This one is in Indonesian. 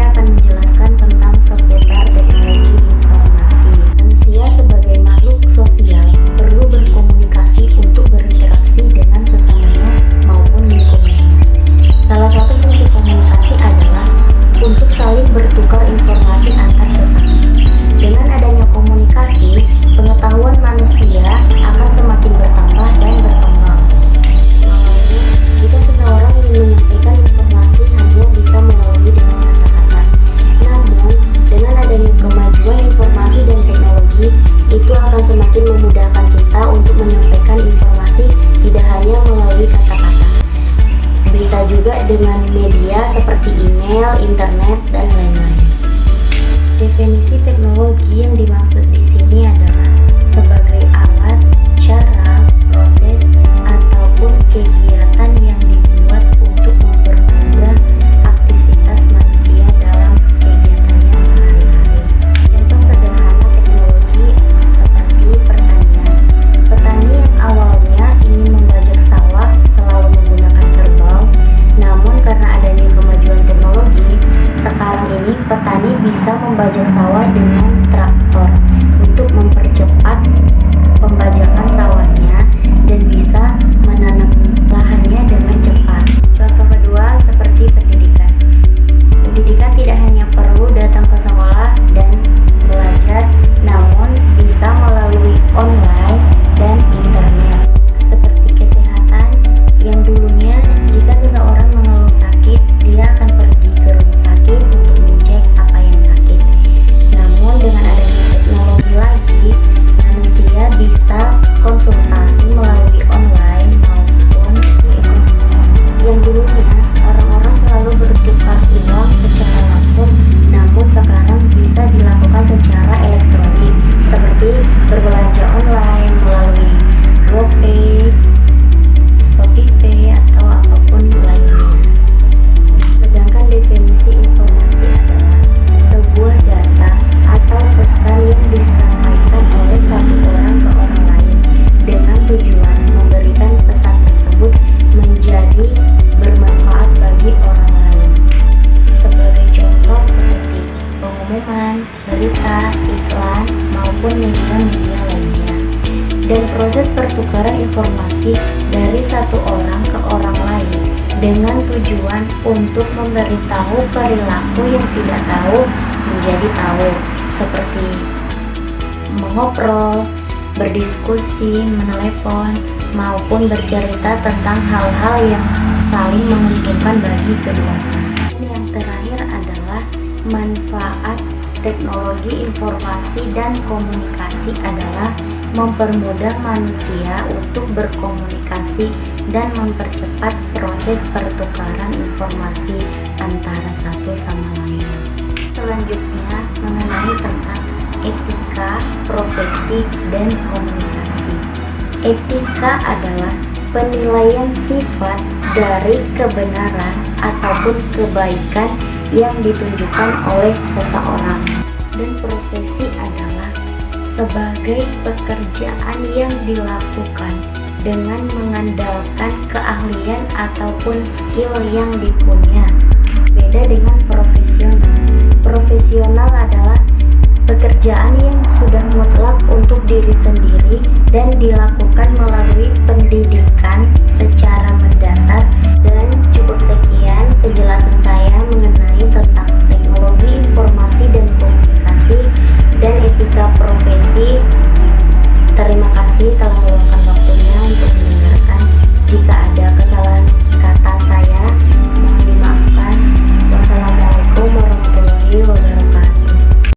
saya akan menjelaskan tentang seputar teknologi informasi. Manusia sebagai makhluk sosial perlu berkomunikasi untuk berinteraksi dengan sesamanya maupun lingkungannya. Salah satu fungsi komunikasi adalah untuk saling bertukar informasi antar sesama. Dengan adanya komunikasi, pengetahuan manusia akan semakin bertambah dan berkembang. Lalu, jika seseorang ingin menyampaikan informasi hanya bisa melalui dengan kata-kata. Namun, dengan adanya kemajuan informasi dan teknologi, itu akan semakin memudahkan kita untuk menyampaikan informasi tidak hanya melalui kata-kata. Bisa juga dengan media seperti email, internet, dan lain-lain. Definisi teknologi yang dimaksud di sini adalah sebagai alat, cara, proses, ataupun kegiatan yang dibuat untuk mempermudah aktivitas manusia dalam kegiatannya sehari-hari. Contoh sederhana teknologi seperti pertanian. Petani yang awalnya ingin membajak sawah selalu menggunakan kerbau, namun karena adanya kemajuan teknologi, sekarang ini petani bisa membajak sawah dengan traktor untuk mempercepat pembajakan sawahnya dan bisa menanam lahannya dengan cepat. Contoh kedua seperti pendidikan. Pendidikan tidak hanya perlu datang ke sekolah dan belajar, namun bisa melalui online dan internet. Seperti kesehatan, yang dulunya jika seseorang mengeluh sakit, dia akan pergi ke rumah sakit untuk mengecek apa yang sakit. Namun dengan adanya teknologi lagi, manusia bisa konsultasi melalui online maupun yang dulunya orang-orang selalu bertukar uang secara langsung, namun sekarang bisa dilakukan secara elektronik seperti berbelanja online melalui GoPay, ShopeePay, atau apapun lainnya. Sedangkan definisi informasi adalah sebuah data atau pesan yang disampaikan oleh satu orang ke orang lain dengan tujuan memberikan pesan tersebut menjadi bermanfaat bagi orang lain. Sebagai contoh seperti pengumuman, berita, iklan, maupun media-media lainnya. Dan proses pertukaran informasi dari satu orang ke orang lain dengan tujuan untuk memberitahu perilaku yang tidak tahu menjadi tahu, seperti mengobrol, berdiskusi, menelepon, maupun bercerita tentang hal-hal yang saling menguntungkan bagi keduanya. Yang terakhir adalah manfaat teknologi informasi dan komunikasi adalah mempermudah manusia untuk berkomunikasi dan mempercepat proses pertukaran informasi antara satu sama lain. Selanjutnya mengenai tentang etika, profesi, dan komunikasi. Etika adalah penilaian sifat dari kebenaran ataupun kebaikan yang ditunjukkan oleh seseorang. Dan profesi adalah sebagai pekerjaan yang dilakukan dengan mengandalkan keahlian ataupun skill yang dipunya. Beda dengan profesional. Profesional adalah pekerjaan yang sudah mutlak untuk diri sendiri dan dilakukan melalui pendidikan secara